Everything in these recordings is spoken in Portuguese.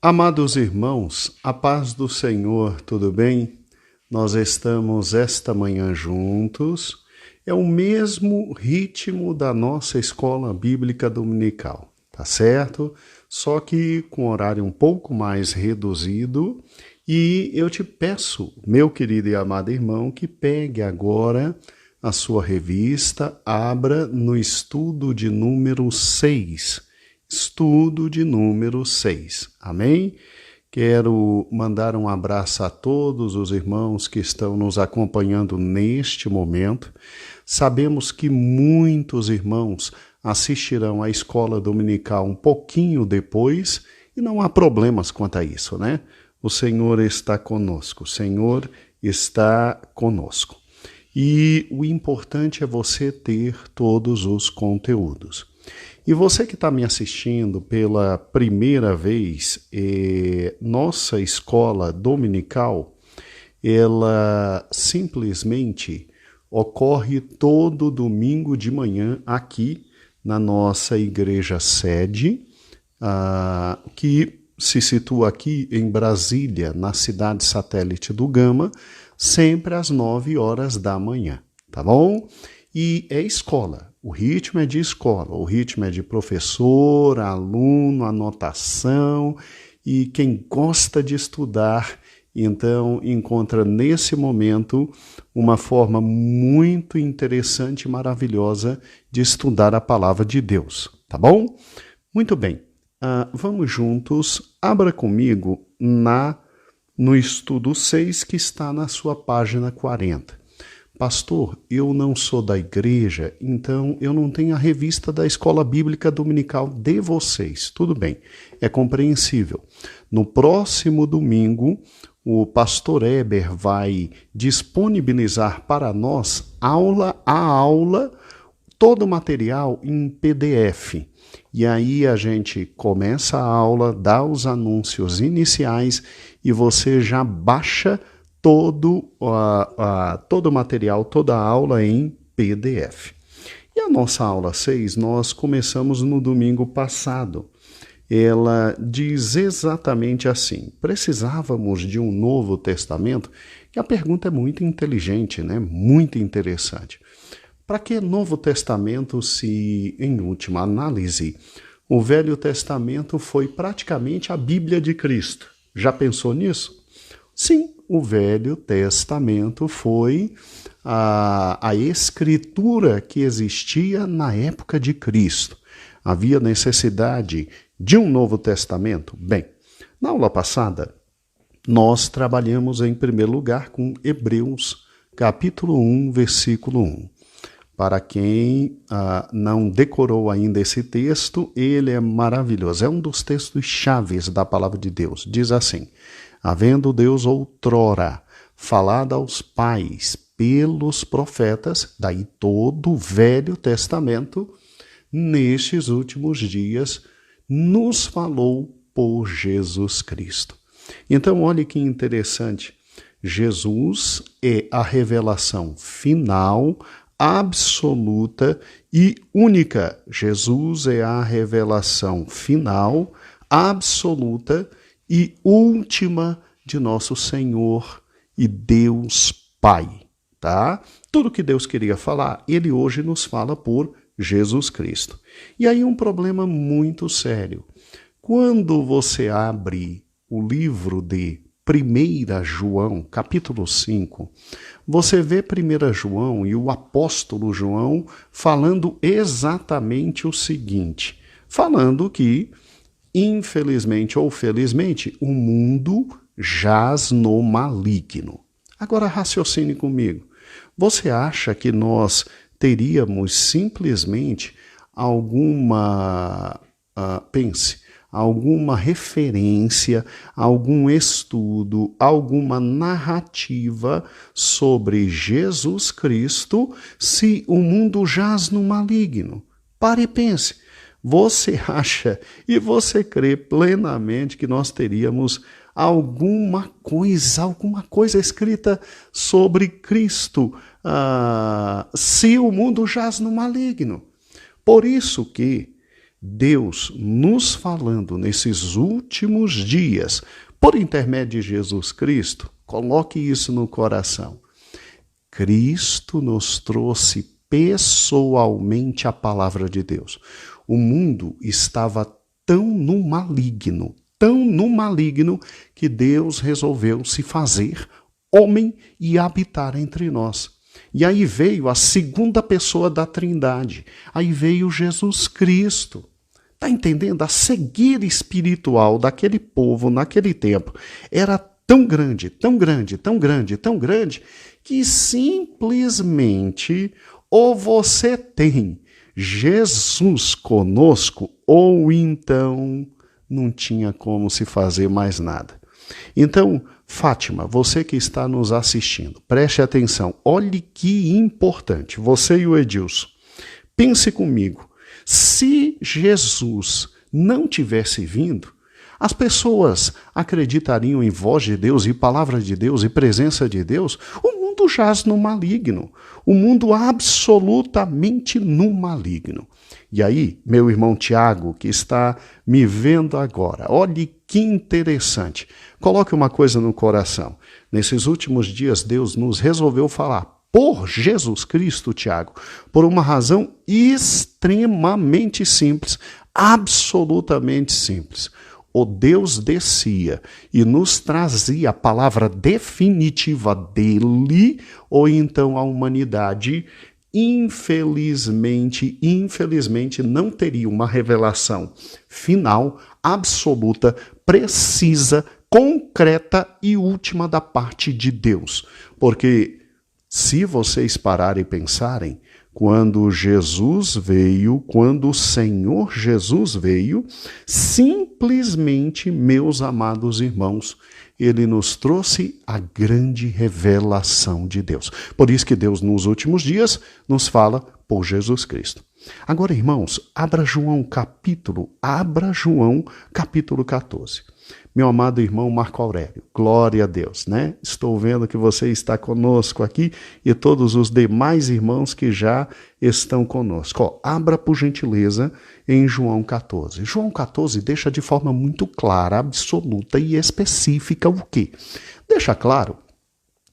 Amados irmãos, a paz do Senhor, tudo bem? Nós estamos esta manhã juntos. É o mesmo ritmo da nossa escola bíblica dominical, tá certo? Só que com horário um pouco mais reduzido. E eu te peço, meu querido e amado irmão, que pegue agora a sua revista, abra no estudo de número 6. Estudo de número 6. Amém? Quero mandar um abraço a todos os irmãos que estão nos acompanhando neste momento. Sabemos que muitos irmãos assistirão à escola dominical um pouquinho depois e não há problemas quanto a isso, né? O Senhor está conosco, o Senhor está conosco. E o importante é você ter todos os conteúdos. E você que está me assistindo pela primeira vez, nossa escola dominical, ela simplesmente ocorre todo domingo de manhã aqui na nossa igreja sede, que se situa aqui em Brasília, na cidade satélite do Gama, sempre às 9 horas da manhã, tá bom? E é escola, o ritmo é de escola, o ritmo é de professor, aluno, anotação, e quem gosta de estudar, então encontra nesse momento uma forma muito interessante e maravilhosa de estudar a palavra de Deus, tá bom? Muito bem. Vamos juntos, abra comigo no estudo 6 que está na sua página 40. Pastor, eu não sou da igreja, então eu não tenho a revista da Escola Bíblica Dominical de vocês. Tudo bem, é compreensível. No próximo domingo, o pastor Eber vai disponibilizar para nós, aula a aula, todo o material em PDF. E aí a gente começa a aula, dá os anúncios iniciais e você já baixa todo o material, toda a aula em PDF. E a nossa aula 6 nós começamos no domingo passado. Ela diz exatamente assim: precisávamos de um Novo Testamento? E a pergunta é muito inteligente, né? Muito interessante. Para que Novo Testamento se, em última análise, o Velho Testamento foi praticamente a Bíblia de Cristo? Já pensou nisso? Sim, o Velho Testamento foi a escritura que existia na época de Cristo. Havia necessidade de um Novo Testamento? Bem, na aula passada, nós trabalhamos em primeiro lugar com Hebreus, capítulo 1, versículo 1. Para quem não decorou ainda esse texto, ele é maravilhoso. É um dos textos chaves da palavra de Deus. Diz assim: havendo Deus outrora falado aos pais pelos profetas, daí todo o Velho Testamento, nestes últimos dias, nos falou por Jesus Cristo. Então, olhe que interessante. Jesus é a revelação final, absoluta e única. Jesus é a revelação final, absoluta e última de nosso Senhor e Deus Pai, tá? Tudo que Deus queria falar, Ele hoje nos fala por Jesus Cristo. E aí um problema muito sério. Quando você abre o livro de 1 João, capítulo 5, você vê 1 João e o apóstolo João falando exatamente o seguinte, falando que, infelizmente ou felizmente, o mundo jaz no maligno. Agora raciocine comigo. Você acha que nós teríamos simplesmente alguma referência, algum estudo, alguma narrativa sobre Jesus Cristo se o mundo jaz no maligno? Pare e pense. Você acha e você crê plenamente que nós teríamos alguma coisa escrita sobre Cristo se o mundo jaz no maligno? Por isso que Deus nos falando nesses últimos dias, por intermédio de Jesus Cristo, coloque isso no coração. Cristo nos trouxe pessoalmente a palavra de Deus. O mundo estava tão no maligno, que Deus resolveu se fazer homem e habitar entre nós. E aí veio a segunda pessoa da Trindade, aí veio Jesus Cristo. Está entendendo? A cegueira espiritual daquele povo naquele tempo era tão grande, que simplesmente ou você tem Jesus conosco, ou então não tinha como se fazer mais nada. Então, Fátima, você que está nos assistindo, preste atenção, olhe que importante, você e o Edilson, pense comigo, se Jesus não tivesse vindo, as pessoas acreditariam em voz de Deus e palavra de Deus e presença de Deus? O mundo jaz no maligno, o mundo absolutamente no maligno. E aí, meu irmão Tiago, que está me vendo agora, olhe que interessante. Coloque uma coisa no coração. Nesses últimos dias, Deus nos resolveu falar por Jesus Cristo, Tiago, por uma razão extremamente simples, absolutamente simples. O Deus descia e nos trazia a palavra definitiva dele, ou então a humanidade, infelizmente, não teria uma revelação final, absoluta, precisa, concreta e última da parte de Deus. Porque se vocês pararem e pensarem, quando Jesus veio, quando o Senhor Jesus veio, simplesmente, meus amados irmãos, ele nos trouxe a grande revelação de Deus. Por isso que Deus, nos últimos dias, nos fala por Jesus Cristo. Agora, irmãos, abra João capítulo 14. Meu amado irmão Marco Aurélio, glória a Deus, né? Estou vendo que você está conosco aqui e todos os demais irmãos que já estão conosco. Abra, por gentileza, em João 14. João 14 deixa de forma muito clara, absoluta e específica o quê? Deixa claro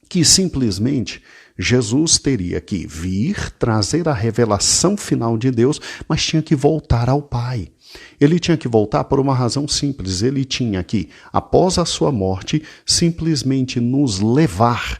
que simplesmente Jesus teria que vir trazer a revelação final de Deus, mas tinha que voltar ao Pai. Ele tinha que voltar por uma razão simples. Ele tinha que, após a sua morte, simplesmente nos levar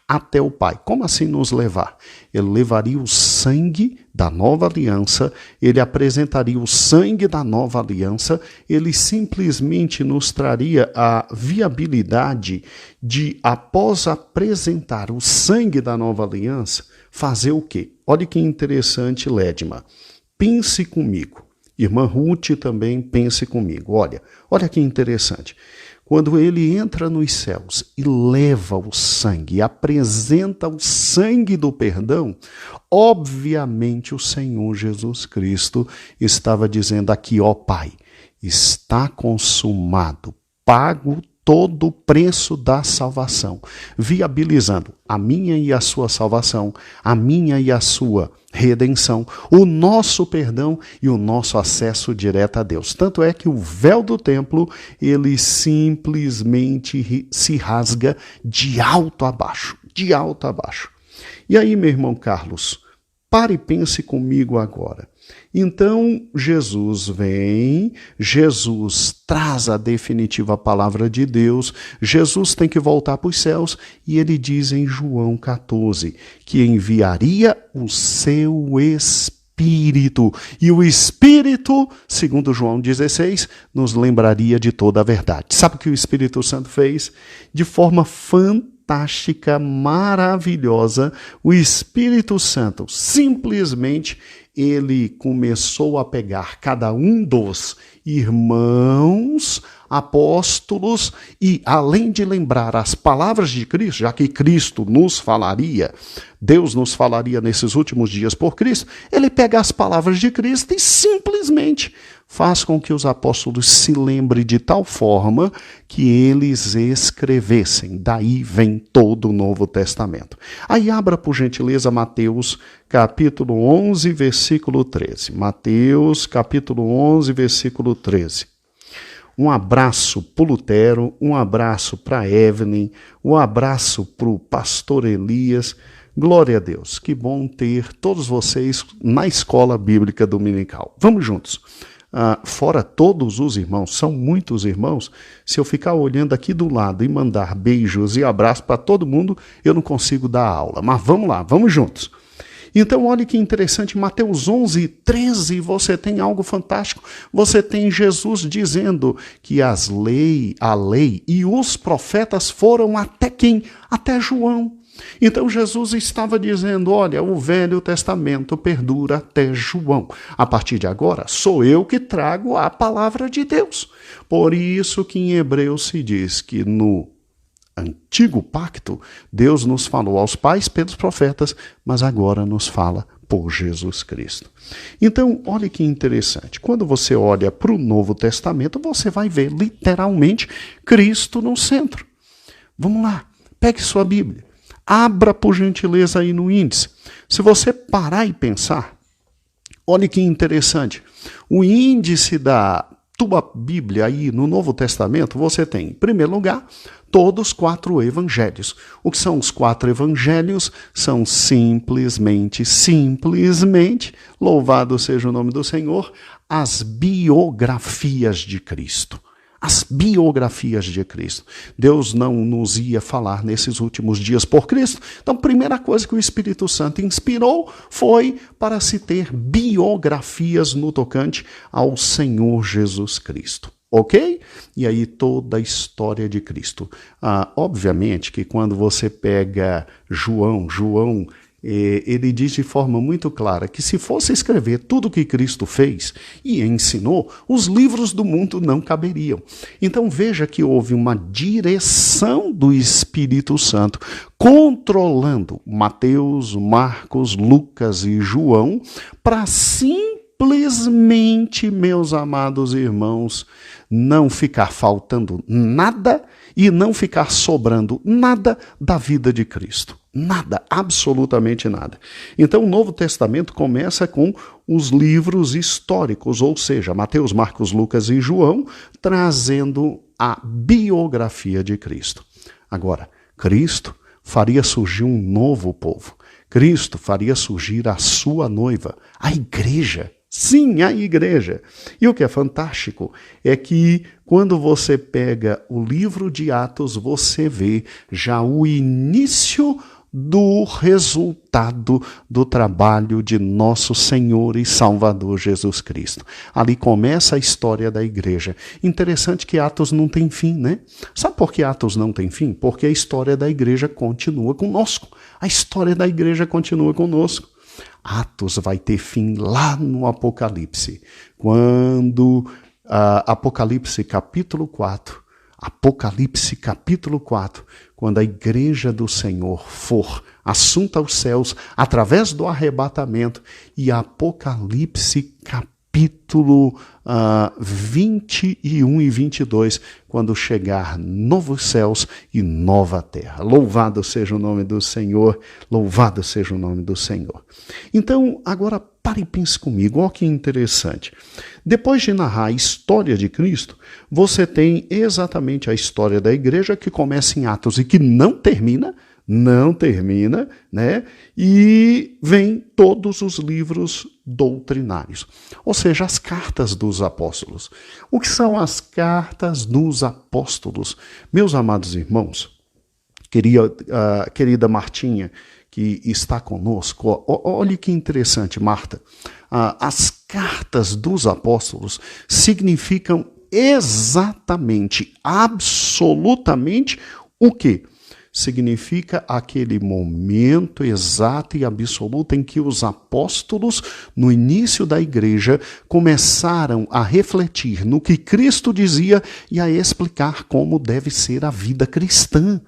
até o Pai. Como assim nos levar? Ele levaria o sangue da nova aliança, ele apresentaria o sangue da nova aliança, ele simplesmente nos traria a viabilidade de, após apresentar o sangue da nova aliança, fazer o quê? Olha que interessante, Ledma. Pense comigo. Irmã Ruth também pense comigo. Olha que interessante. Quando ele entra nos céus e leva o sangue, apresenta o sangue do perdão, obviamente o Senhor Jesus Cristo estava dizendo aqui, ó Pai, está consumado, pago todo o preço da salvação, viabilizando a minha e a sua salvação, a minha e a sua redenção, o nosso perdão e o nosso acesso direto a Deus. Tanto é que o véu do templo, ele simplesmente se rasga de alto a baixo, de alto a baixo. E aí, meu irmão Carlos, pare e pense comigo agora. Então, Jesus vem, Jesus traz a definitiva palavra de Deus, Jesus tem que voltar para os céus e ele diz em João 14 que enviaria o seu Espírito. E o Espírito, segundo João 16, nos lembraria de toda a verdade. Sabe o que o Espírito Santo fez? De forma fantástica, maravilhosa, o Espírito Santo simplesmente ele começou a pegar cada um dos irmãos apóstolos e, além de lembrar as palavras de Cristo, já que Cristo nos falaria, Deus nos falaria nesses últimos dias por Cristo, ele pega as palavras de Cristo e simplesmente faz com que os apóstolos se lembrem de tal forma que eles escrevessem. Daí vem todo o Novo Testamento. Aí abra, por gentileza, Mateus capítulo 11, versículo 13. Mateus capítulo 11, versículo 13. Um abraço para o Lutero, um abraço para a Evelyn, um abraço para o pastor Elias. Glória a Deus, que bom ter todos vocês na Escola Bíblica Dominical. Vamos juntos. Fora todos os irmãos, são muitos irmãos, se eu ficar olhando aqui do lado e mandar beijos e abraços para todo mundo, eu não consigo dar aula. Mas vamos lá, vamos juntos. Então, olha que interessante, Mateus 11, 13, você tem algo fantástico. Você tem Jesus dizendo que a lei e os profetas foram até quem? Até João. Então Jesus estava dizendo, olha, o Velho Testamento perdura até João. A partir de agora, sou eu que trago a palavra de Deus. Por isso que em Hebreus se diz que no Antigo Pacto, Deus nos falou aos pais pelos profetas, mas agora nos fala por Jesus Cristo. Então, olha que interessante. Quando você olha para o Novo Testamento, você vai ver literalmente Cristo no centro. Vamos lá, pegue sua Bíblia. Abra, por gentileza, aí no índice. Se você parar e pensar, olha que interessante. O índice da tua Bíblia aí no Novo Testamento, você tem, em primeiro lugar, todos os 4 evangelhos. O que são os 4 evangelhos? São simplesmente, louvado seja o nome do Senhor, as biografias de Cristo. As biografias de Cristo. Deus não nos ia falar nesses últimos dias por Cristo. Então, a primeira coisa que o Espírito Santo inspirou foi para se ter biografias no tocante ao Senhor Jesus Cristo. Ok? E aí toda a história de Cristo. Obviamente que quando você pega João, ele diz de forma muito clara que se fosse escrever tudo o que Cristo fez e ensinou, os livros do mundo não caberiam. Então veja que houve uma direção do Espírito Santo controlando Mateus, Marcos, Lucas e João para simplesmente, meus amados irmãos, não ficar faltando nada e não ficar sobrando nada da vida de Cristo. Nada, absolutamente nada. Então o Novo Testamento começa com os livros históricos, ou seja, Mateus, Marcos, Lucas e João, trazendo a biografia de Cristo. Agora, Cristo faria surgir um novo povo. Cristo faria surgir a sua noiva, a igreja. Sim, a igreja. E o que é fantástico é que quando você pega o livro de Atos, você vê já o início do resultado do trabalho de nosso Senhor e Salvador Jesus Cristo. Ali começa a história da igreja. Interessante que Atos não tem fim, né? Sabe por que Atos não tem fim? Porque a história da igreja continua conosco. A história da igreja continua conosco. Atos vai ter fim lá no Apocalipse, quando Apocalipse capítulo 4, quando a igreja do Senhor for assunta aos céus através do arrebatamento, e Apocalipse capítulo 21 e 22, quando chegar novos céus e nova terra. Louvado seja o nome do Senhor, louvado seja o nome do Senhor. Então, agora pare e pense comigo, olha que interessante. Depois de narrar a história de Cristo, você tem exatamente a história da igreja que começa em Atos e que não termina, né? E vem todos os livros doutrinários, ou seja, as cartas dos apóstolos. O que são as cartas dos apóstolos? Meus amados irmãos, querida Martinha, que está conosco, olhe que interessante, Marta. As cartas dos apóstolos significam exatamente, absolutamente o quê? significa aquele momento exato e absoluto em que os apóstolos, no início da igreja, começaram a refletir no que Cristo dizia e a explicar como deve ser a vida cristã.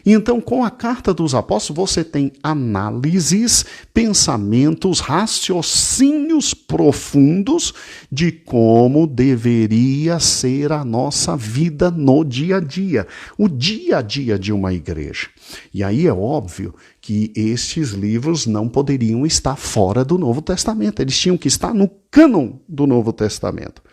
Então, com a carta dos apóstolos, você tem análises, pensamentos, raciocínios profundos de como deveria ser a nossa vida no dia a dia, o dia a dia de uma igreja. E aí é óbvio que estes livros não poderiam estar fora do Novo Testamento, eles tinham que estar no cânon do Novo Testamento.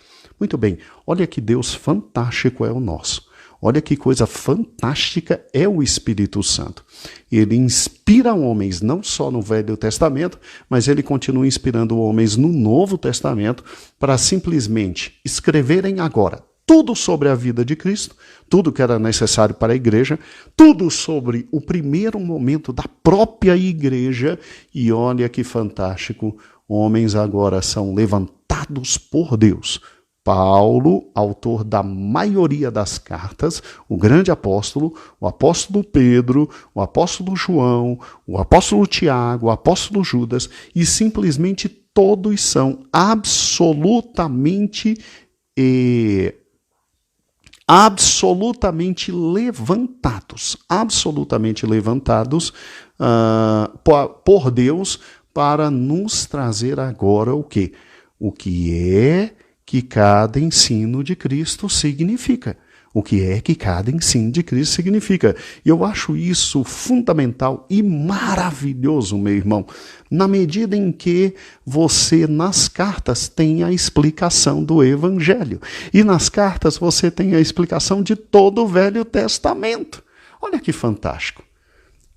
Muito bem, olha que Deus fantástico é o nosso. Olha que coisa fantástica é o Espírito Santo. Ele inspira homens não só no Velho Testamento, mas ele continua inspirando homens no Novo Testamento para simplesmente escreverem agora tudo sobre a vida de Cristo, tudo que era necessário para a igreja, tudo sobre o primeiro momento da própria igreja. E olha que fantástico, homens agora são levantados por Deus. Paulo, autor da maioria das cartas, o grande apóstolo, o apóstolo Pedro, o apóstolo João, o apóstolo Tiago, o apóstolo Judas, e simplesmente todos são absolutamente levantados por Deus para nos trazer agora o quê? O que é que cada ensino de Cristo significa. O que é que cada ensino de Cristo significa. E eu acho isso fundamental e maravilhoso, meu irmão, na medida em que você, nas cartas, tem a explicação do Evangelho. E nas cartas você tem a explicação de todo o Velho Testamento. Olha que fantástico.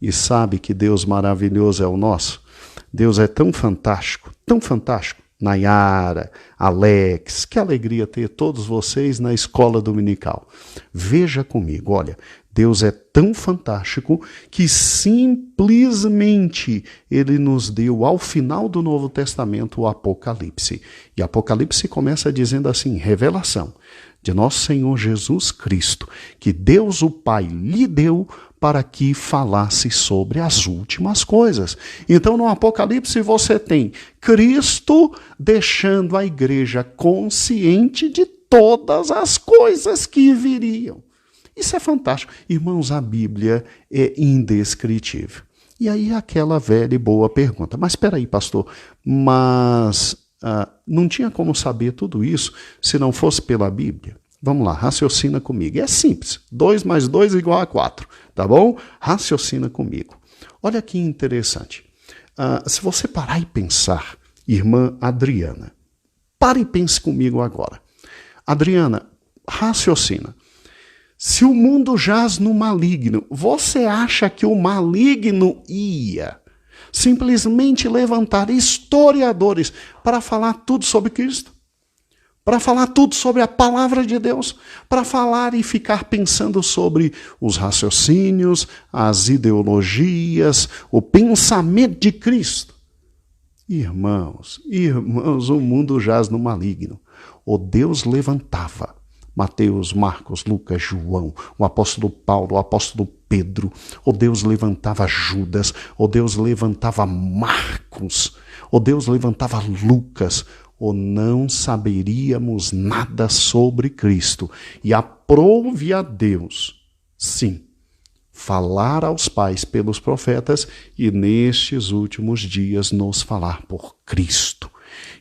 E sabe que Deus maravilhoso é o nosso? Deus é tão fantástico, tão fantástico. Nayara, Alex, que alegria ter todos vocês na escola dominical. Veja comigo, olha, Deus é tão fantástico que simplesmente Ele nos deu ao final do Novo Testamento o Apocalipse. E Apocalipse começa dizendo assim, revelação de nosso Senhor Jesus Cristo, que Deus o Pai lhe deu para que falasse sobre as últimas coisas. Então, no Apocalipse, você tem Cristo deixando a igreja consciente de todas as coisas que viriam. Isso é fantástico. Irmãos, a Bíblia é indescritível. E aí aquela velha e boa pergunta, mas espera aí, pastor, não tinha como saber tudo isso se não fosse pela Bíblia? Vamos lá, raciocina comigo. É simples, 2 mais 2 é igual a 4, tá bom? Raciocina comigo. Olha que interessante. Se você parar e pensar, irmã Adriana, pare e pense comigo agora. Adriana, raciocina. Se o mundo jaz no maligno, você acha que o maligno ia simplesmente levantar historiadores para falar tudo sobre Cristo? Para falar tudo sobre a palavra de Deus? Para falar e ficar pensando sobre os raciocínios, as ideologias, o pensamento de Cristo? Irmãos, o mundo jaz no maligno. O Deus levantava Mateus, Marcos, Lucas, João, o apóstolo Paulo, o apóstolo Pedro. O Deus levantava Judas, o Deus levantava Marcos, o Deus levantava Lucas. Ou não saberíamos nada sobre Cristo. E aprove a Deus, sim, falar aos pais pelos profetas e nestes últimos dias nos falar por Cristo.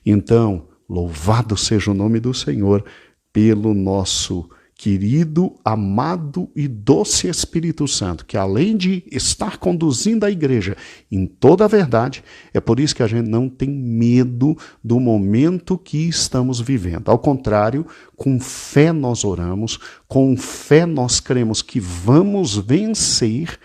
Então, louvado seja o nome do Senhor pelo nosso querido, amado e doce Espírito Santo, que além de estar conduzindo a igreja em toda a verdade, é por isso que a gente não tem medo do momento que estamos vivendo. Ao contrário, com fé nós oramos, com fé nós cremos que vamos vencer,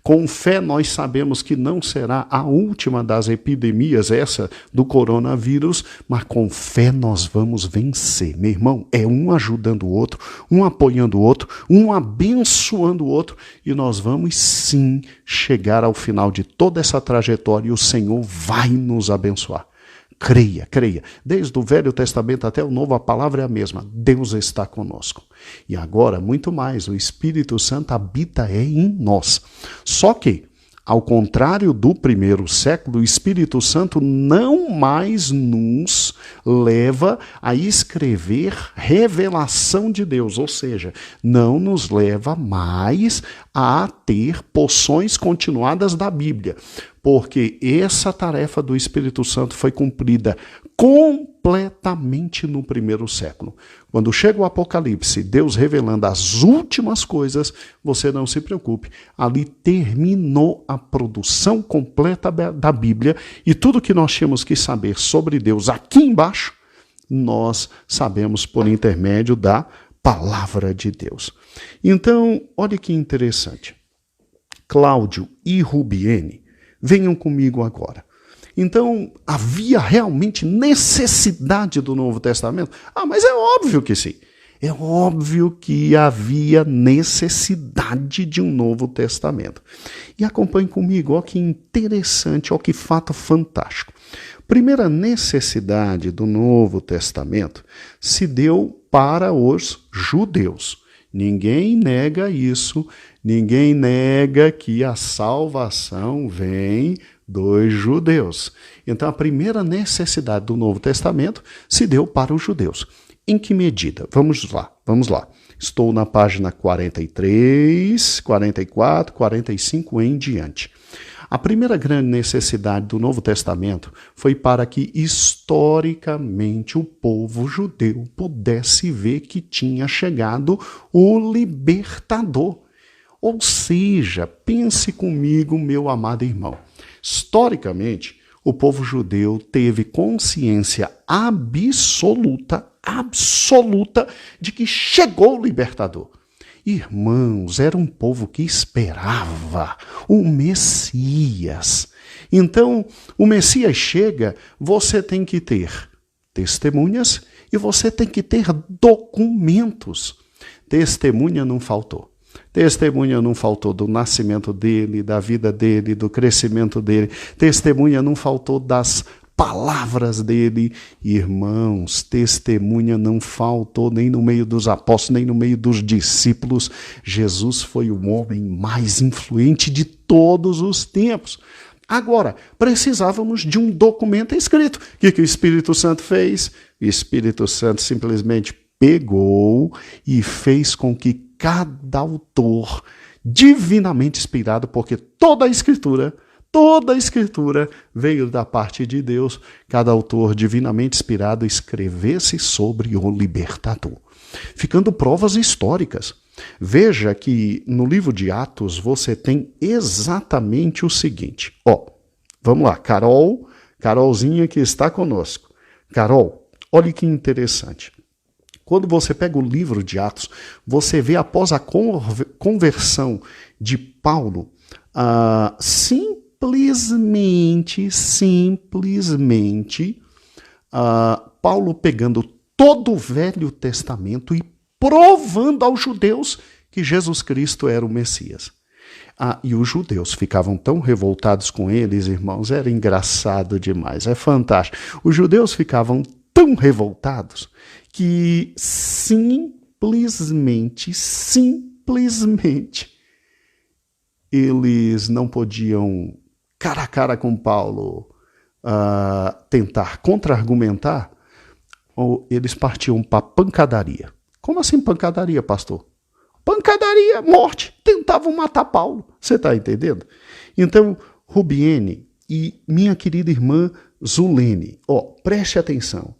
com fé nós sabemos que não será a última das epidemias, essa do coronavírus, mas com fé nós vamos vencer. Meu irmão, é um ajudando o outro, um apoiando o outro, um abençoando o outro, e nós vamos sim chegar ao final de toda essa trajetória e o Senhor vai nos abençoar. creia, creia. Desde o Velho Testamento até o Novo, a palavra é a mesma. Deus está conosco. E agora, muito mais, o Espírito Santo habita em nós. Só que, ao contrário do primeiro século, o Espírito Santo não mais nos leva a escrever revelação de Deus, ou seja, não nos leva mais a ter porções continuadas da Bíblia, porque essa tarefa do Espírito Santo foi cumprida completamente no primeiro século. Quando chega o Apocalipse, Deus revelando as últimas coisas, você não se preocupe, ali terminou a produção completa da Bíblia e tudo que nós tínhamos que saber sobre Deus aqui embaixo, nós sabemos por intermédio da palavra de Deus. Então, olha que interessante. Cláudio e Rubiene, venham comigo agora. Então, havia realmente necessidade do Novo Testamento? Mas é óbvio que sim. É óbvio que havia necessidade de um Novo Testamento. E acompanhe comigo, olha que interessante, olha que fato fantástico. Primeira necessidade do Novo Testamento se deu para os judeus. Ninguém nega isso, ninguém nega que a salvação vem dos judeus. Então, a primeira necessidade do Novo Testamento se deu para os judeus. Em que medida? Vamos lá. Estou na página 43, 44, 45 em diante. A primeira grande necessidade do Novo Testamento foi para que, historicamente, o povo judeu pudesse ver que tinha chegado o libertador. Ou seja, pense comigo, meu amado irmão. Historicamente, o povo judeu teve consciência absoluta de que chegou o libertador. Irmãos, era um povo que esperava o Messias. Então, o Messias chega, você tem que ter testemunhas e você tem que ter documentos. Testemunha não faltou. Testemunha não faltou do nascimento dele, da vida dele, do crescimento dele. Testemunha não faltou das palavras dele. Irmãos, testemunha não faltou nem no meio dos apóstolos, nem no meio dos discípulos. Jesus foi o homem mais influente de todos os tempos. Agora, precisávamos de um documento escrito. O que o Espírito Santo fez? O Espírito Santo simplesmente pegou e fez com que cada autor divinamente inspirado, porque toda a Escritura veio da parte de Deus, cada autor divinamente inspirado escrevesse sobre o libertador, ficando provas históricas. Veja que no livro de Atos você tem exatamente o seguinte. Vamos lá, Carolzinha que está conosco. Carol, olha que interessante. Quando você pega o livro de Atos, você vê após a conversão de Paulo, simplesmente, Paulo pegando todo o Velho Testamento e provando aos judeus que Jesus Cristo era o Messias. E os judeus ficavam tão revoltados com eles, irmãos, era engraçado demais, é fantástico. Os judeus ficavam tão revoltados que simplesmente, eles não podiam, cara a cara com Paulo, tentar contra-argumentar, ou eles partiam para pancadaria. Como assim pancadaria, pastor? Pancadaria, morte. Tentavam matar Paulo. Você está entendendo? Então, Rubiene e minha querida irmã Zulene, preste atenção.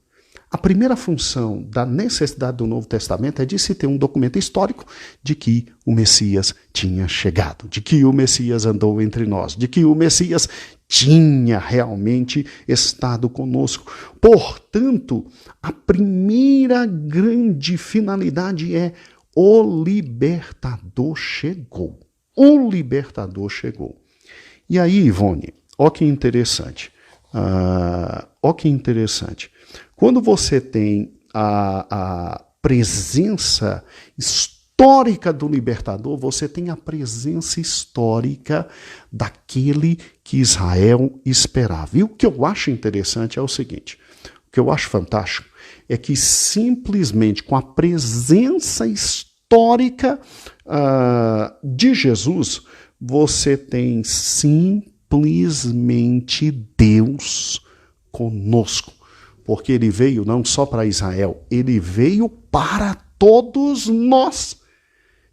A primeira função da necessidade do Novo Testamento é de se ter um documento histórico de que o Messias tinha chegado, de que o Messias andou entre nós, de que o Messias tinha realmente estado conosco. Portanto, a primeira grande finalidade é o libertador chegou. O libertador chegou. E aí, Ivone, ó que interessante. Quando você tem a presença histórica histórica do libertador, você tem a presença histórica daquele que Israel esperava. E o que eu acho interessante é o seguinte, o que eu acho fantástico é que simplesmente com a presença histórica de Jesus, você tem simplesmente Deus conosco. Porque ele veio não só para Israel, ele veio para todos nós.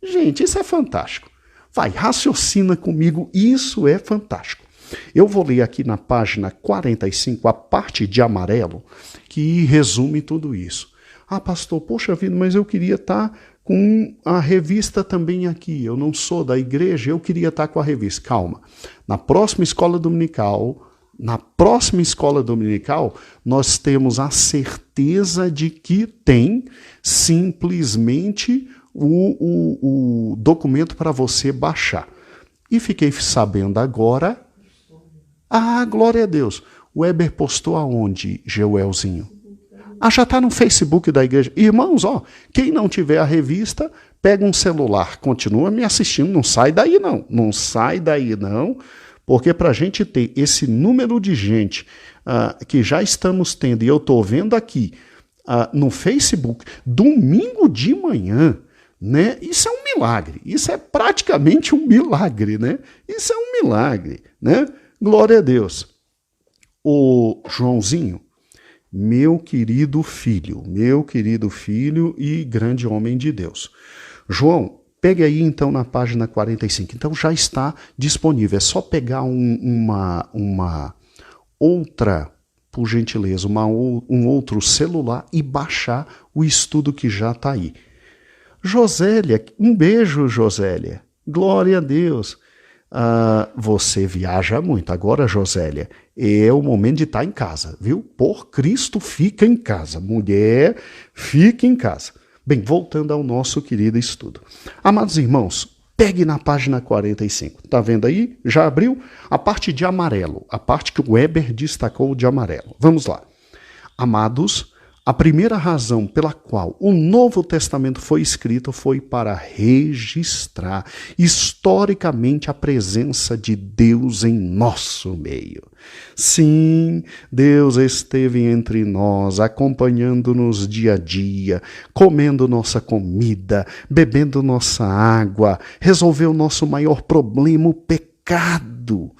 Gente, isso é fantástico. Vai, raciocina comigo, isso é fantástico. Eu vou ler aqui na página 45, a parte de amarelo, que resume tudo isso. Ah, pastor, poxa vida, mas eu queria estar com a revista também aqui. Eu não sou da igreja, eu queria estar com a revista. Calma. Na próxima escola dominical, nós temos a certeza de que tem simplesmente o documento para você baixar. E fiquei sabendo agora... Ah, glória a Deus. O Weber postou aonde, Geuelzinho? Ah, já está no Facebook da igreja. Irmãos, ó, quem não tiver a revista, pega um celular, continua me assistindo, não sai daí não. Não sai daí não, porque para a gente ter esse número de gente que já estamos tendo, e eu estou vendo aqui no Facebook, domingo de manhã, né? Isso é um milagre. Isso é praticamente um milagre, né? Isso é um milagre, né? Glória a Deus. O Joãozinho, meu querido filho e grande homem de Deus. João, pegue aí então na página 45. Então já está disponível. É só pegar uma outra, por gentileza, um outro celular e baixar o estudo que já está aí. Josélia, um beijo, Josélia. Glória a Deus. Você viaja muito. Agora, Josélia, é o momento de estar em casa, viu? Por Cristo, fica em casa. Mulher, fica em casa. Bem, voltando ao nosso querido estudo. Amados irmãos, pegue na página 45. Tá vendo aí? Já abriu? A parte de amarelo, a parte que o Weber destacou de amarelo. Vamos lá. Amados, a primeira razão pela qual o Novo Testamento foi escrito foi para registrar historicamente a presença de Deus em nosso meio. Sim, Deus esteve entre nós, acompanhando-nos dia a dia, comendo nossa comida, bebendo nossa água, resolveu nosso maior problema, o pecado.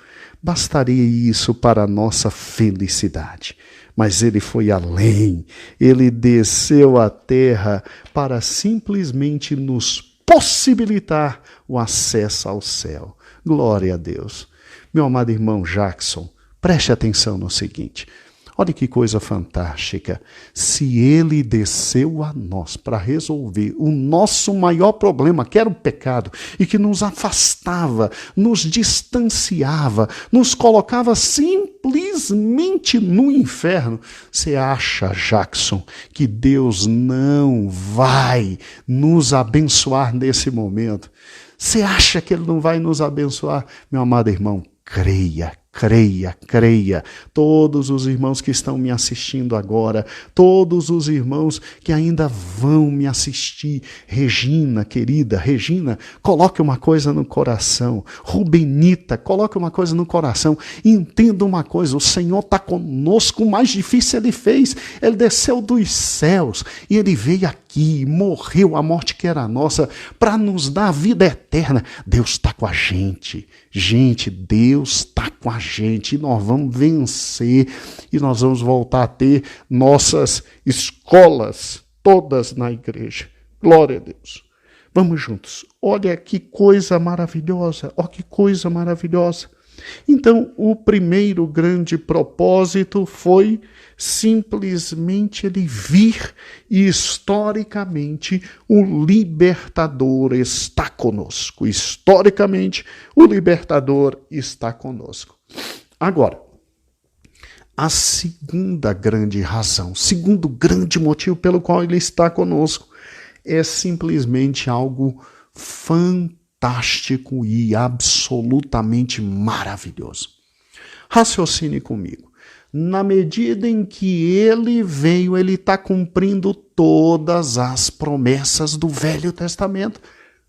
Bastaria isso para a nossa felicidade. Mas ele foi além, ele desceu à terra para simplesmente nos possibilitar o acesso ao céu. Glória a Deus. Meu amado irmão Jackson, preste atenção no seguinte. Olha que coisa fantástica. Se ele desceu a nós para resolver o nosso maior problema, que era o pecado, e que nos afastava, nos distanciava, nos colocava simplesmente no inferno, você acha, Jackson, que Deus não vai nos abençoar nesse momento? Você acha que ele não vai nos abençoar? Meu amado irmão, creia. Creia. Todos os irmãos que estão me assistindo agora, todos os irmãos que ainda vão me assistir, Regina, querida, Regina, coloque uma coisa no coração. Rubenita, coloque uma coisa no coração. Entenda uma coisa, o Senhor está conosco, o mais difícil ele fez. Ele desceu dos céus e ele veio aqui, morreu a morte que era nossa, para nos dar a vida eterna. Deus está com a gente. Gente, Deus está com a gente e nós vamos vencer e nós vamos voltar a ter nossas escolas todas na igreja. Glória a Deus. Vamos juntos. Olha que coisa maravilhosa. Olha que coisa maravilhosa. Então, o primeiro grande propósito foi simplesmente ele vir e historicamente o libertador está conosco. Historicamente, o libertador está conosco. Agora, a segunda grande razão, segundo grande motivo pelo qual ele está conosco é simplesmente algo fantástico e absolutamente maravilhoso. Raciocine comigo. Na medida em que ele veio, ele está cumprindo todas as promessas do Velho Testamento.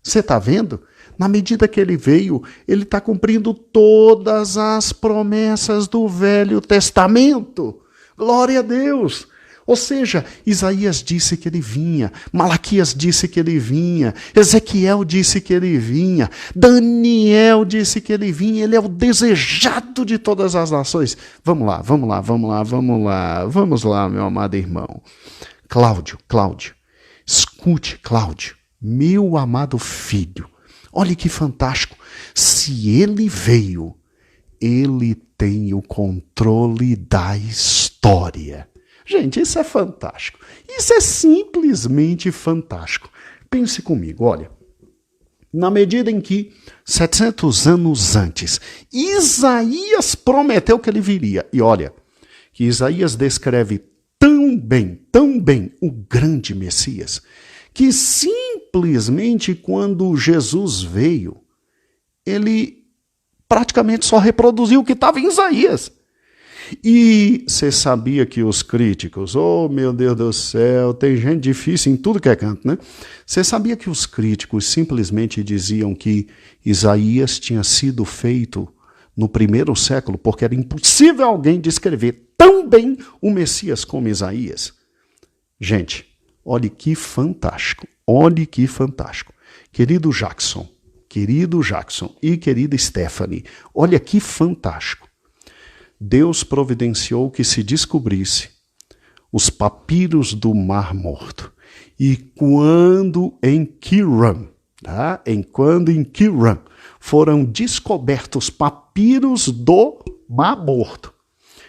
Você está vendo? Na medida que ele veio, ele está cumprindo todas as promessas do Velho Testamento. Glória a Deus! Ou seja, Isaías disse que ele vinha, Malaquias disse que ele vinha, Ezequiel disse que ele vinha, Daniel disse que ele vinha, ele é o desejado de todas as nações. Vamos lá, meu amado irmão. Cláudio, escute, Cláudio, meu amado filho, olha que fantástico, se ele veio, ele tem o controle da história. Gente, isso é fantástico. Isso é simplesmente fantástico. Pense comigo, olha. Na medida em que, 700 anos antes, Isaías prometeu que ele viria. E olha, que Isaías descreve tão bem o grande Messias, que simplesmente quando Jesus veio, ele praticamente só reproduziu o que estava em Isaías. E você sabia que os críticos, oh meu Deus do céu, tem gente difícil em tudo que é canto, né? Você sabia que os críticos simplesmente diziam que Isaías tinha sido feito no primeiro século, porque era impossível alguém descrever tão bem o Messias como Isaías? Gente, olhe que fantástico, Querido Jackson e querida Stephanie, olha que fantástico. Deus providenciou que se descobrisse os papiros do Mar Morto. E quando em Qumran foram descobertos papiros do Mar Morto,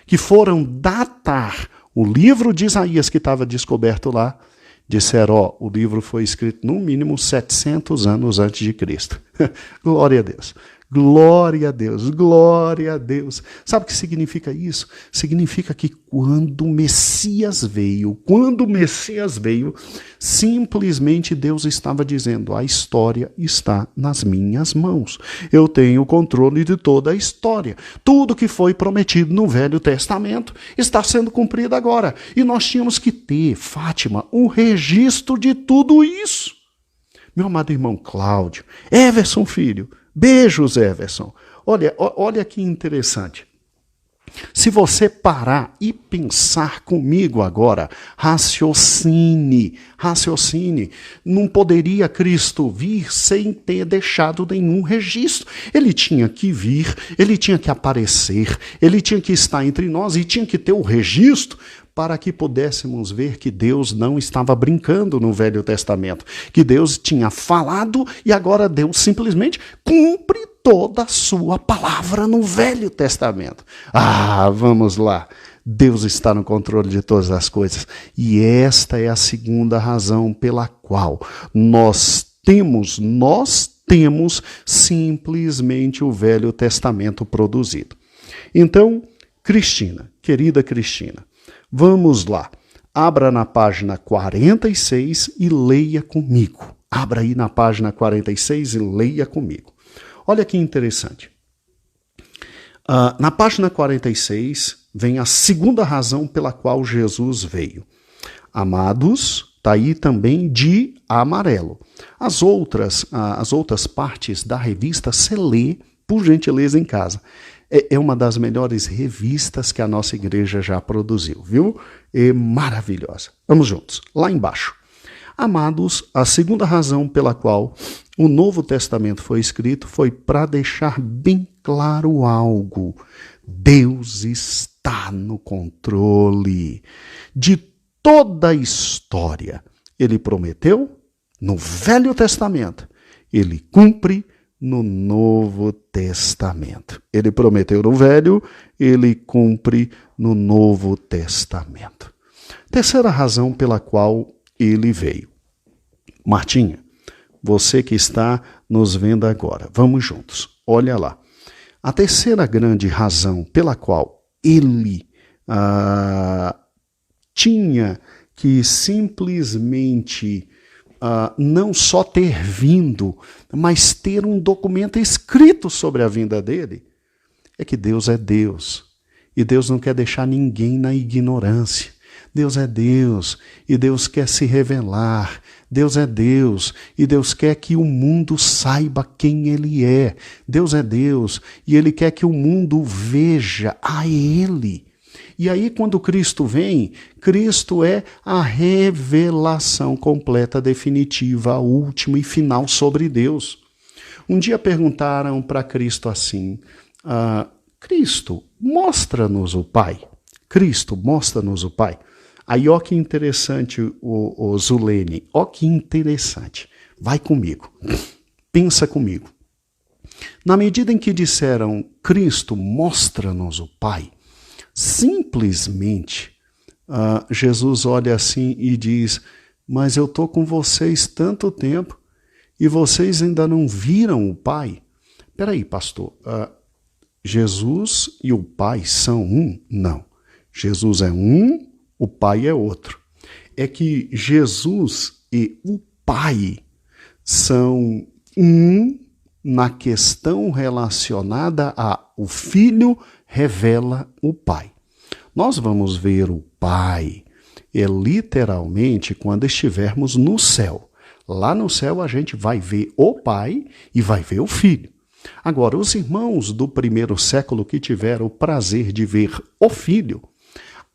que foram datar o livro de Isaías que estava descoberto lá, disseram, o livro foi escrito no mínimo 700 anos antes de Cristo. Glória a Deus. Glória a Deus, glória a Deus. Sabe o que significa isso? Significa que quando o Messias veio, simplesmente Deus estava dizendo, a história está nas minhas mãos. Eu tenho o controle de toda a história. Tudo que foi prometido no Velho Testamento está sendo cumprido agora. E nós tínhamos que ter, Fátima, um registro de tudo isso. Meu amado irmão Cláudio, Everson filho, beijos, Everson. Olha que interessante. Se você parar e pensar comigo agora, raciocine. Não poderia Cristo vir sem ter deixado nenhum registro. Ele tinha que vir, ele tinha que aparecer, ele tinha que estar entre nós e tinha que ter o registro para que pudéssemos ver que Deus não estava brincando no Velho Testamento, que Deus tinha falado e agora Deus simplesmente cumpre toda a sua palavra no Velho Testamento. Ah, vamos lá. Deus está no controle de todas as coisas. E esta é a segunda razão pela qual nós temos simplesmente o Velho Testamento produzido. Então, Cristina, querida Cristina, vamos lá. Abra na página 46 e leia comigo. Abra aí na página 46 e leia comigo. Olha que interessante. Na página 46 vem a segunda razão pela qual Jesus veio. Amados, está aí também de amarelo. As outras partes da revista você lê, por gentileza, em casa. É uma das melhores revistas que a nossa igreja já produziu, viu? É maravilhosa. Vamos juntos, lá embaixo. Amados, a segunda razão pela qual o Novo Testamento foi escrito foi para deixar bem claro algo. Deus está no controle de toda a história. Ele prometeu no Velho Testamento, ele cumpre no Novo Testamento. Ele prometeu no Velho, ele cumpre no Novo Testamento. Terceira razão pela qual ele veio. Martinha, você que está nos vendo agora, vamos juntos, olha lá. A terceira grande razão pela qual ele tinha que simplesmente não só ter vindo, mas ter um documento escrito sobre a vinda dele, é que Deus é Deus. E Deus não quer deixar ninguém na ignorância. Deus é Deus e Deus quer se revelar. Deus é Deus e Deus quer que o mundo saiba quem Ele é. Deus é Deus e Ele quer que o mundo veja a Ele. E aí, quando Cristo vem, Cristo é a revelação completa, definitiva, última e final sobre Deus. Um dia perguntaram para Cristo assim, Cristo, mostra-nos o Pai. Cristo, mostra-nos o Pai. Aí, ó que interessante, o Zulene, ó que interessante. Vai comigo, pensa comigo. Na medida em que disseram, Cristo, mostra-nos o Pai, simplesmente, Jesus olha assim e diz, mas eu estou com vocês tanto tempo e vocês ainda não viram o Pai? Peraí, pastor, Jesus e o Pai são um? Não. Jesus é um, o Pai é outro. É que Jesus e o Pai são um na questão relacionada a o Filho revela o Pai. Nós vamos ver o Pai, literalmente quando estivermos no céu. Lá no céu a gente vai ver o Pai e vai ver o Filho. Agora, os irmãos do primeiro século que tiveram o prazer de ver o Filho,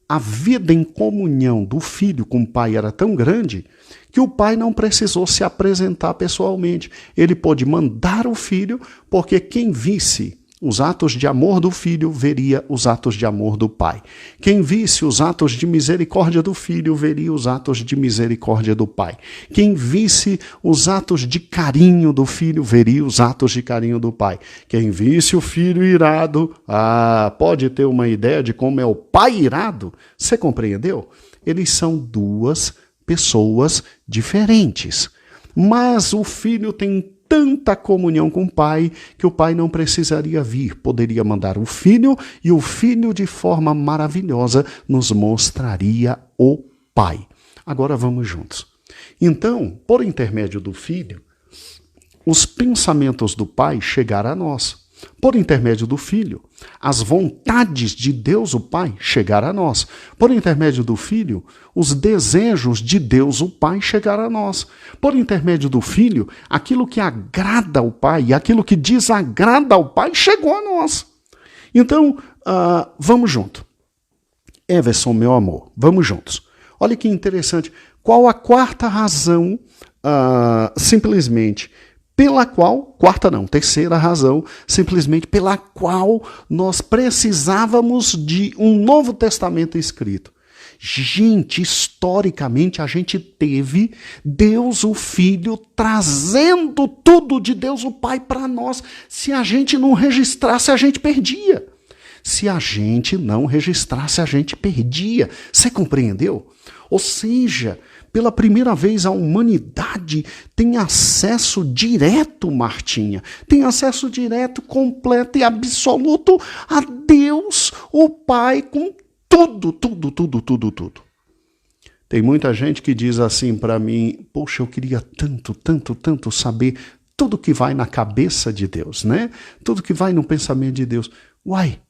a vida em comunhão do Filho com o Pai era tão grande que o Pai não precisou se apresentar pessoalmente. Ele pôde mandar o Filho, porque quem visse os atos de amor do Filho, veria os atos de amor do Pai. Quem visse os atos de misericórdia do Filho, veria os atos de misericórdia do Pai. Quem visse os atos de carinho do Filho, veria os atos de carinho do Pai. Quem visse o Filho irado, pode ter uma ideia de como é o Pai irado? Você compreendeu? Eles são duas pessoas diferentes. Mas o Filho tem tanta comunhão com o Pai que o Pai não precisaria vir, poderia mandar o Filho e o Filho de forma maravilhosa nos mostraria o Pai. Agora vamos juntos. Então, por intermédio do Filho, os pensamentos do Pai chegaram a nós. Por intermédio do Filho, as vontades de Deus o Pai chegaram a nós. Por intermédio do Filho, os desejos de Deus o Pai chegaram a nós. Por intermédio do Filho, aquilo que agrada ao Pai e aquilo que desagrada ao Pai chegou a nós. Então, vamos junto. Everson, meu amor, vamos juntos. Olha que interessante. Qual a quarta razão, simplesmente, pela qual, terceira razão, simplesmente pela qual nós precisávamos de um Novo Testamento escrito? Gente, historicamente a gente teve Deus o Filho trazendo tudo de Deus o Pai para nós. Se a gente não registrasse, a gente perdia. Se a gente não registrasse, a gente perdia. Você compreendeu? Ou seja, pela primeira vez a humanidade tem acesso direto, Martinha, tem acesso direto, completo e absoluto a Deus, o Pai, com tudo. Tem muita gente que diz assim para mim, poxa, eu queria tanto saber tudo que vai na cabeça de Deus, né? Tudo que vai no pensamento de Deus. Uai,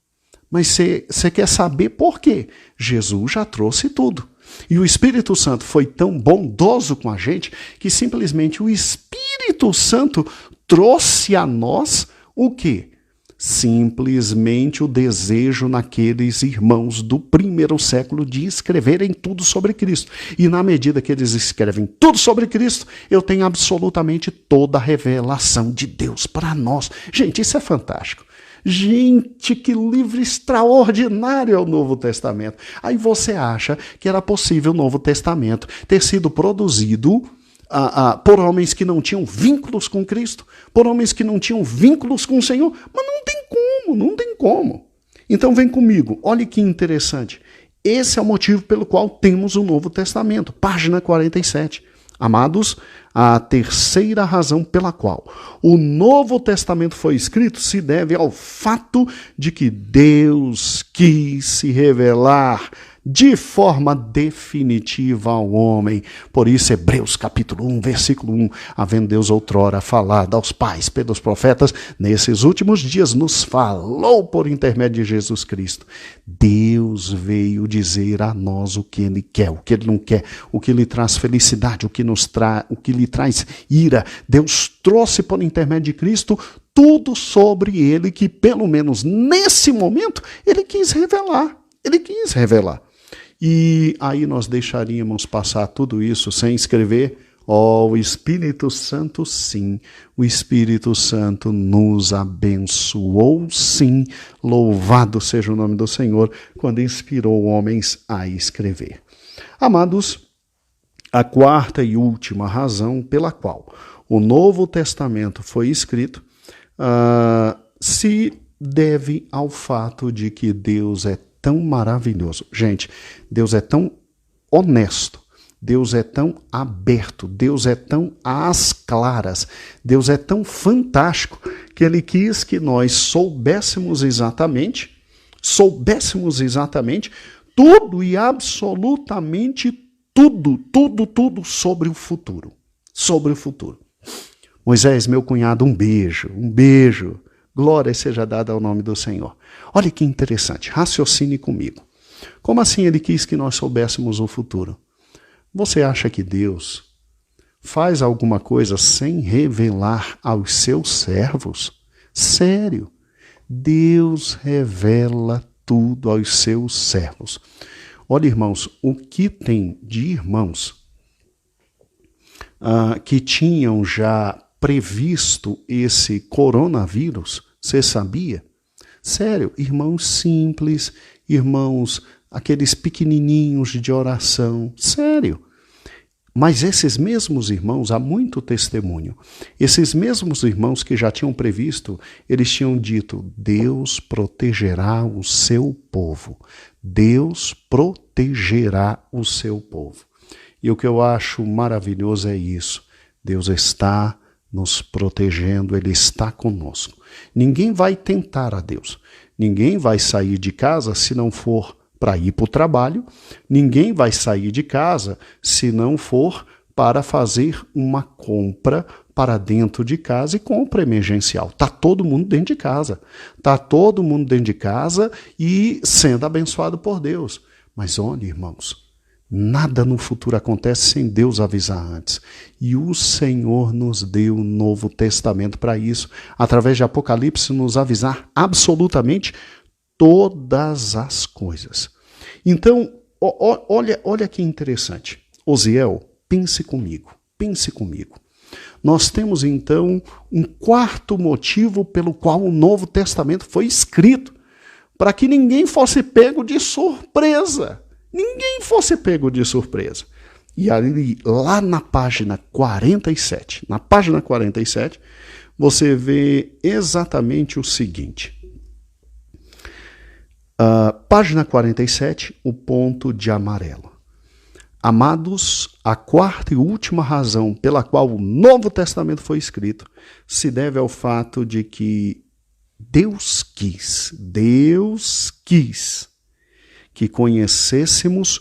mas você quer saber por quê? Jesus já trouxe tudo. E o Espírito Santo foi tão bondoso com a gente que simplesmente o Espírito Santo trouxe a nós o quê? Simplesmente o desejo naqueles irmãos do primeiro século de escreverem tudo sobre Cristo. E na medida que eles escrevem tudo sobre Cristo, eu tenho absolutamente toda a revelação de Deus para nós. Gente, isso é fantástico. Gente, que livro extraordinário é o Novo Testamento. Aí você acha que era possível o Novo Testamento ter sido produzido por homens que não tinham vínculos com Cristo, por homens que não tinham vínculos com o Senhor? Mas não tem como. Então vem comigo, olha que interessante. Esse é o motivo pelo qual temos o Novo Testamento, página 47. Amados, a terceira razão pela qual o Novo Testamento foi escrito se deve ao fato de que Deus quis se revelar de forma definitiva ao homem. Por isso, Hebreus capítulo 1, versículo 1, havendo Deus outrora falado aos pais pelos profetas, nesses últimos dias nos falou por intermédio de Jesus Cristo. Deus veio dizer a nós o que Ele quer, o que Ele não quer, o que lhe traz felicidade, o que lhe traz ira. Deus trouxe por intermédio de Cristo tudo sobre Ele que, pelo menos nesse momento, Ele quis revelar. Ele quis revelar. E aí nós deixaríamos passar tudo isso sem escrever: o Espírito Santo, sim, o Espírito Santo nos abençoou, sim, louvado seja o nome do Senhor, quando inspirou homens a escrever. Amados, a quarta e última razão pela qual o Novo Testamento foi escrito se deve ao fato de que Deus é tão maravilhoso. Gente, Deus é tão honesto, Deus é tão aberto, Deus é tão às claras, Deus é tão fantástico que Ele quis que nós soubéssemos exatamente tudo e absolutamente tudo sobre o futuro. Moisés, meu cunhado, um beijo. Glória seja dada ao nome do Senhor. Olha que interessante, raciocine comigo. Como assim Ele quis que nós soubéssemos o futuro? Você acha que Deus faz alguma coisa sem revelar aos seus servos? Sério, Deus revela tudo aos seus servos. Olha, irmãos, o que tem de irmãos que tinham já previsto esse coronavírus, você sabia? Sério, irmãos simples, irmãos, aqueles pequenininhos de oração, sério. Mas esses mesmos irmãos, há muito testemunho, esses mesmos irmãos que já tinham previsto, eles tinham dito: Deus protegerá o seu povo. Deus protegerá o seu povo. E o que eu acho maravilhoso é isso. Deus está nos protegendo, Ele está conosco. Ninguém vai tentar a Deus. Ninguém vai sair de casa se não for para ir para o trabalho. Ninguém vai sair de casa se não for para fazer uma compra para dentro de casa e compra emergencial. Está todo mundo dentro de casa. Está todo mundo dentro de casa e sendo abençoado por Deus. Mas olha, irmãos, nada no futuro acontece sem Deus avisar antes. E o Senhor nos deu um Novo Testamento para isso, através de Apocalipse, nos avisar absolutamente todas as coisas. Então, olha que interessante. Osiel, pense comigo. Nós temos então um quarto motivo pelo qual o Novo Testamento foi escrito, para que ninguém fosse pego de surpresa. E ali, lá na página 47, você vê exatamente o seguinte. Página 47, o ponto de amarelo. Amados, a quarta e última razão pela qual o Novo Testamento foi escrito se deve ao fato de que Deus quis que conhecêssemos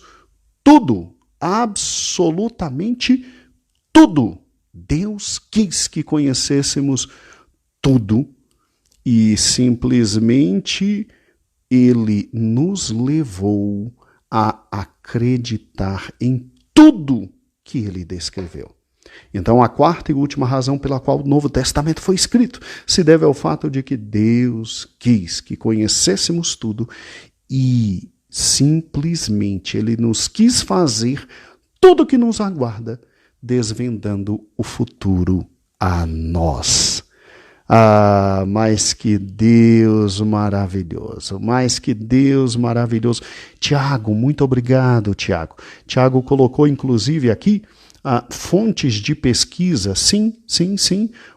tudo, absolutamente tudo. Deus quis que conhecêssemos tudo e simplesmente Ele nos levou a acreditar em tudo que Ele descreveu. Então, a quarta e última razão pela qual o Novo Testamento foi escrito se deve ao fato de que Deus quis que conhecêssemos tudo e simplesmente Ele nos quis fazer tudo o que nos aguarda, desvendando o futuro a nós. Mas que Deus maravilhoso, Tiago, muito obrigado, Tiago. Tiago colocou, inclusive, aqui fontes de pesquisa, sim.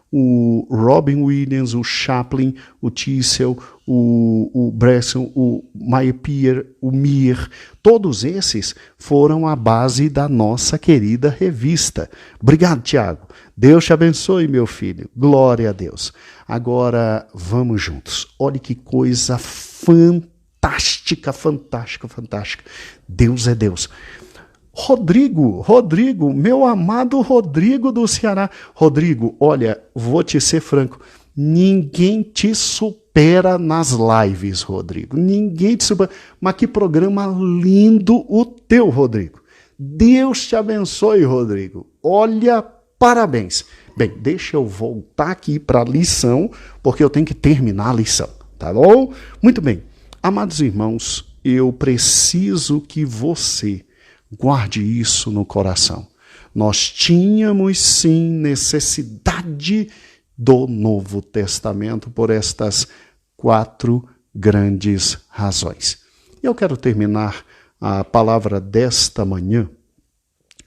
O Robin Williams, o Chaplin, o Tissel, o Bresson, o Meyerbeer, o Mir, todos esses foram a base da nossa querida revista. Obrigado, Tiago. Deus te abençoe, meu filho. Glória a Deus. Agora, vamos juntos. Olha que coisa fantástica fantástica, fantástica, fantástica. Deus é Deus. Rodrigo, meu amado Rodrigo do Ceará. Rodrigo, olha, vou te ser franco, ninguém te supera nas lives, Rodrigo. Ninguém te supera. Mas que programa lindo o teu, Rodrigo. Deus te abençoe, Rodrigo. Olha, parabéns. Bem, deixa eu voltar aqui para a lição, porque eu tenho que terminar a lição, tá bom? Muito bem. Amados irmãos, eu preciso que você guarde isso no coração. Nós tínhamos sim necessidade do Novo Testamento por estas 4 grandes razões. Eu quero terminar a palavra desta manhã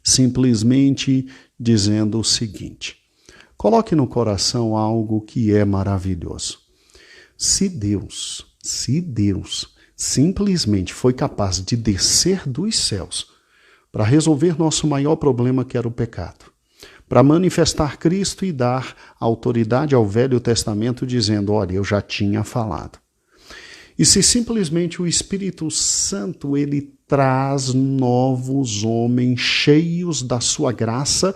simplesmente dizendo o seguinte: coloque no coração algo que é maravilhoso. Se Deus simplesmente foi capaz de descer dos céus para resolver nosso maior problema, que era o pecado, para manifestar Cristo e dar autoridade ao Velho Testamento, dizendo, olha, eu já tinha falado. E se simplesmente o Espírito Santo, ele traz novos homens cheios da sua graça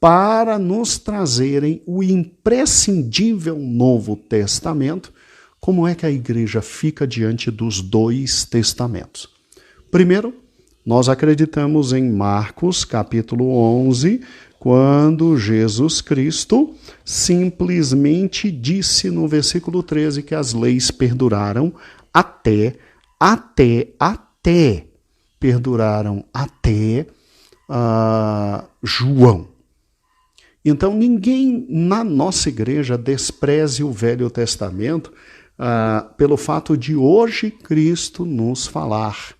para nos trazerem o imprescindível Novo Testamento, como é que a igreja fica diante dos 2 testamentos? Primeiro, nós acreditamos em Marcos, capítulo 11, quando Jesus Cristo simplesmente disse no versículo 13 que as leis perduraram perduraram até João. Então, ninguém na nossa igreja despreze o Velho Testamento pelo fato de hoje Cristo nos falar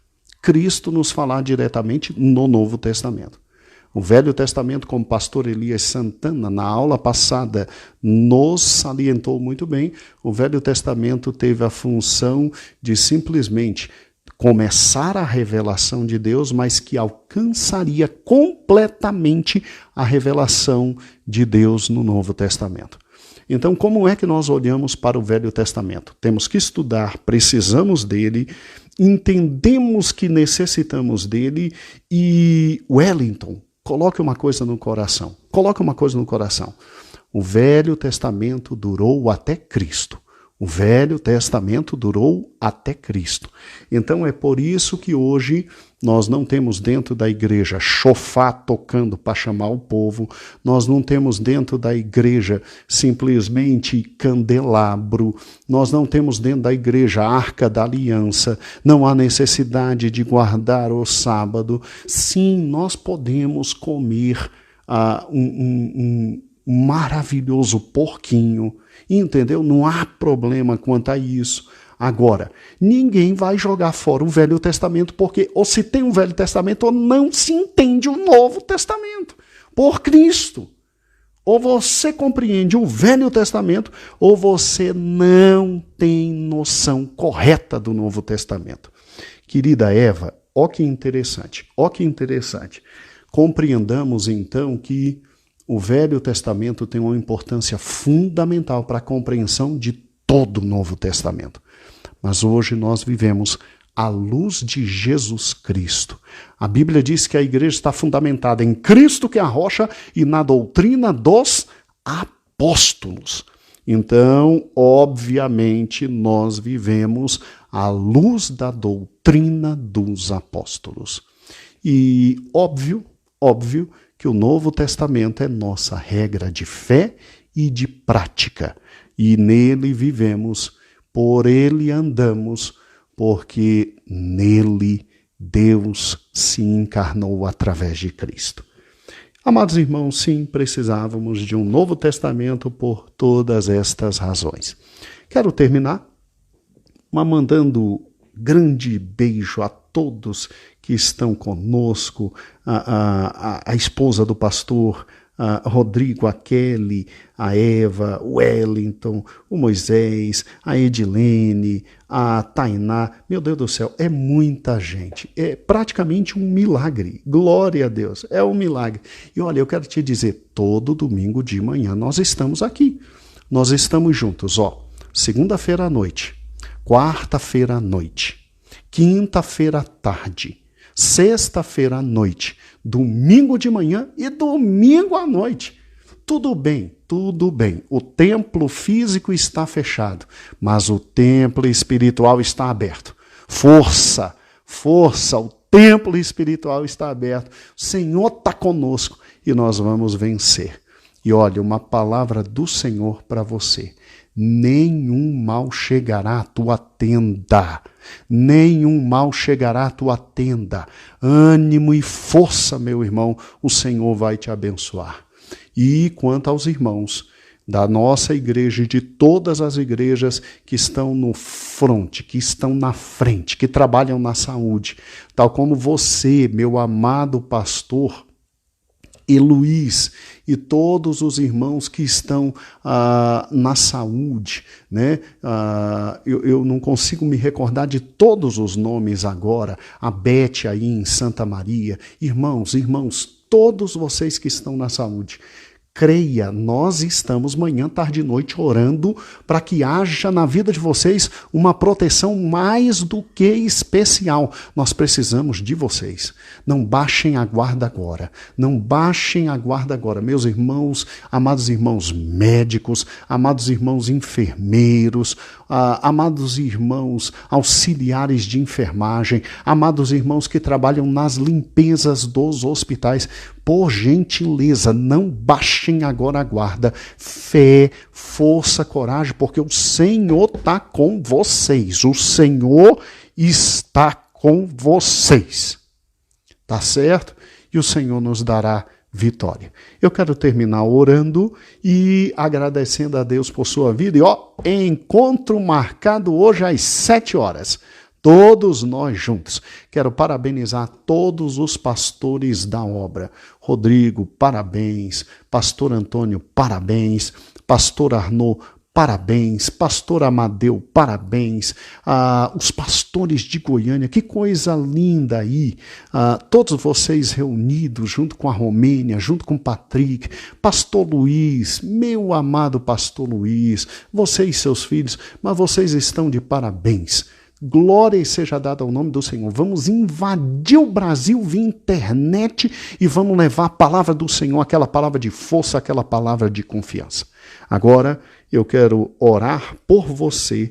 diretamente no Novo Testamento. O Velho Testamento, como o pastor Elias Santana, na aula passada, nos salientou muito bem, o Velho Testamento teve a função de simplesmente começar a revelação de Deus, mas que alcançaria completamente a revelação de Deus no Novo Testamento. Então, como é que nós olhamos para o Velho Testamento? Temos que estudar, precisamos dele, entendemos que necessitamos dele e, Wellington, coloque uma coisa no coração. O Velho Testamento durou até Cristo. O Velho Testamento durou até Cristo. Então é por isso que hoje nós não temos dentro da igreja chofar tocando para chamar o povo, nós não temos dentro da igreja simplesmente candelabro, nós não temos dentro da igreja a Arca da Aliança, não há necessidade de guardar o sábado. Sim, nós podemos comer um maravilhoso porquinho, entendeu? Não há problema quanto a isso. Agora, ninguém vai jogar fora o Velho Testamento, porque ou se tem um Velho Testamento ou não se entende o Novo Testamento por Cristo. Ou você compreende o Velho Testamento ou você não tem noção correta do Novo Testamento. Querida Eva, ó que interessante. Compreendamos então que o Velho Testamento tem uma importância fundamental para a compreensão de todo o Novo Testamento. Mas hoje nós vivemos à luz de Jesus Cristo. A Bíblia diz que a igreja está fundamentada em Cristo, que é a rocha, e na doutrina dos apóstolos. Então, obviamente, nós vivemos à luz da doutrina dos apóstolos. E óbvio que o Novo Testamento é nossa regra de fé e de prática. E nele vivemos, por ele andamos, porque nele Deus se encarnou através de Cristo. Amados irmãos, sim, precisávamos de um Novo Testamento por todas estas razões. Quero terminar mandando grande beijo a todos que estão conosco, a esposa do pastor Rodrigo, a Kelly, a Eva, o Wellington, o Moisés, a Edilene, a Tainá. Meu Deus do céu, é muita gente. É praticamente um milagre. Glória a Deus, é um milagre. E olha, eu quero te dizer, todo domingo de manhã nós estamos aqui. Nós estamos juntos, segunda-feira à noite, quarta-feira à noite, quinta-feira à tarde, sexta-feira à noite, domingo de manhã e domingo à noite. Tudo bem, tudo bem. O templo físico está fechado, mas o templo espiritual está aberto. Força, força, o templo espiritual está aberto. O Senhor está conosco e nós vamos vencer. E olha, uma palavra do Senhor para você. Nenhum mal chegará à tua tenda. Nenhum mal chegará à tua tenda. Ânimo e força, meu irmão, o Senhor vai te abençoar. E quanto aos irmãos da nossa igreja e de todas as igrejas que estão no fronte, que estão na frente, que trabalham na saúde, tal como você, meu amado pastor, e Luiz, e todos os irmãos que estão na saúde, né? Eu não consigo me recordar de todos os nomes agora, a Beth aí em Santa Maria, irmãos, todos vocês que estão na saúde, creia, nós estamos manhã, tarde e noite orando para que haja na vida de vocês uma proteção mais do que especial. Nós precisamos de vocês. Não baixem a guarda agora. Não baixem a guarda agora. Meus irmãos, amados irmãos médicos, amados irmãos enfermeiros, amados irmãos auxiliares de enfermagem, amados irmãos que trabalham nas limpezas dos hospitais, por gentileza, não baixem agora a guarda. Fé, força, coragem, porque o Senhor está com vocês. O Senhor está com vocês. Tá certo? E o Senhor nos dará vitória. Eu quero terminar orando e agradecendo a Deus por sua vida. E encontro marcado hoje às 7 horas. Todos nós juntos. Quero parabenizar todos os pastores da obra. Rodrigo, parabéns. Pastor Antônio, parabéns. Pastor Arnaud, parabéns. Pastor Amadeu, parabéns. Os pastores de Goiânia, que coisa linda aí. Todos vocês reunidos junto com a Romênia, junto com o Patrick. Pastor Luiz, meu amado pastor Luiz, você e seus filhos, mas vocês estão de parabéns. Glória seja dada ao nome do Senhor. Vamos invadir o Brasil via internet e vamos levar a palavra do Senhor, aquela palavra de força, aquela palavra de confiança. Agora eu quero orar por você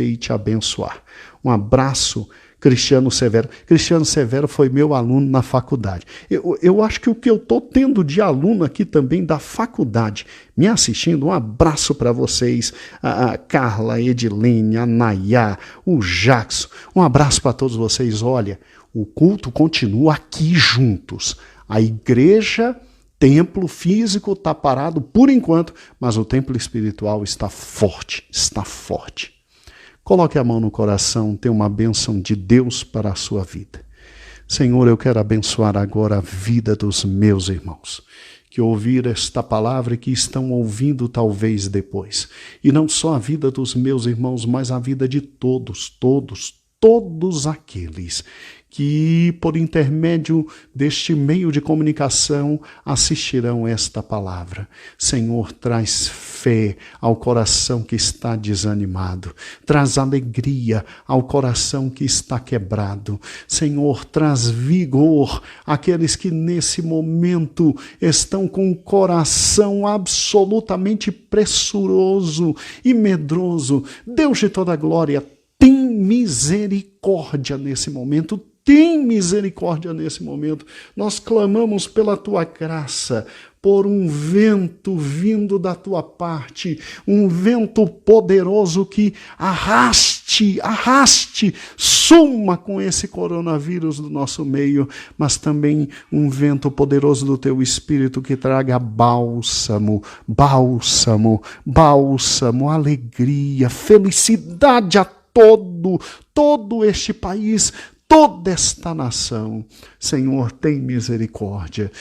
e te abençoar. Um abraço, Cristiano Severo. Cristiano Severo foi meu aluno na faculdade. Eu acho que o que eu estou tendo de aluno aqui também da faculdade, me assistindo, um abraço para vocês, a Carla, a Edilene, a Nayá, o Jackson, um abraço para todos vocês. Olha, o culto continua aqui juntos. A igreja, templo físico está parado por enquanto, mas o templo espiritual está forte, está forte. Coloque a mão no coração, tenha uma bênção de Deus para a sua vida. Senhor, eu quero abençoar agora a vida dos meus irmãos, que ouviram esta palavra e que estão ouvindo talvez depois. E não só a vida dos meus irmãos, mas a vida de todos aqueles que, por intermédio deste meio de comunicação, assistirão esta palavra. Senhor, traz fé ao coração que está desanimado. Traz alegria ao coração que está quebrado. Senhor, traz vigor àqueles que nesse momento estão com o coração absolutamente pressuroso e medroso. Deus de toda glória, tem misericórdia nesse momento. Tem misericórdia nesse momento. Nós clamamos pela tua graça, por um vento vindo da tua parte, um vento poderoso que arraste, suma com esse coronavírus do nosso meio, mas também um vento poderoso do teu Espírito que traga bálsamo, alegria, felicidade a todo este país, toda esta nação. Senhor, tem misericórdia,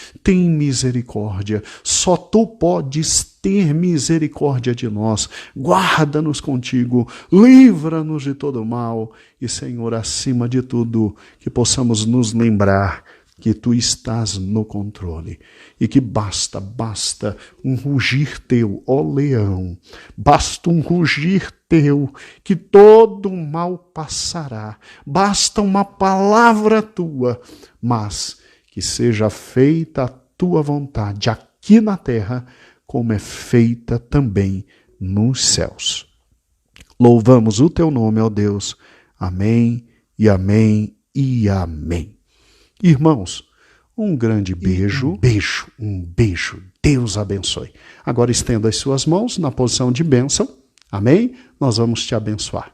só tu podes ter misericórdia de nós, guarda-nos contigo, livra-nos de todo mal e, Senhor, acima de tudo, que possamos nos lembrar, que tu estás no controle e que basta um rugir teu, ó leão, basta um rugir teu que todo mal passará, basta uma palavra tua, mas que seja feita a tua vontade aqui na terra, como é feita também nos céus. Louvamos o teu nome, ó Deus. Amém e amém e amém. Irmãos, um grande beijo, um beijo. Deus abençoe. Agora estenda as suas mãos na posição de bênção. Amém? Nós vamos te abençoar.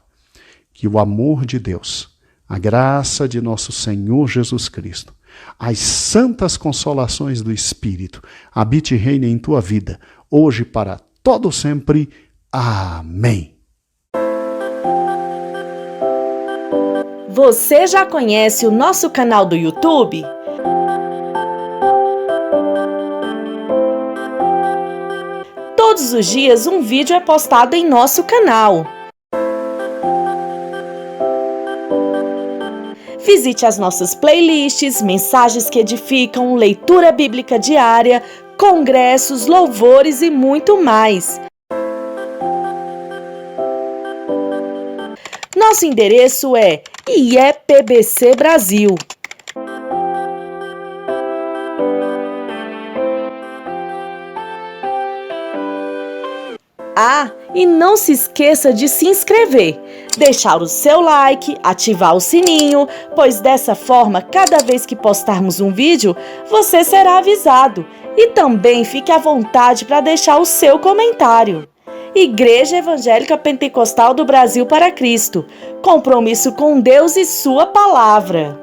Que o amor de Deus, a graça de nosso Senhor Jesus Cristo, as santas consolações do Espírito, habite e reine em tua vida, hoje e para todo sempre. Amém. Você já conhece o nosso canal do YouTube? Todos os dias um vídeo é postado em nosso canal. Visite as nossas playlists, mensagens que edificam, leitura bíblica diária, congressos, louvores e muito mais. Nosso endereço é IEPBC Brasil. Ah, e não se esqueça de se inscrever, deixar o seu like, ativar o sininho, pois dessa forma, cada vez que postarmos um vídeo, você será avisado. E também fique à vontade para deixar o seu comentário. Igreja Evangélica Pentecostal do Brasil para Cristo. Compromisso com Deus e sua palavra.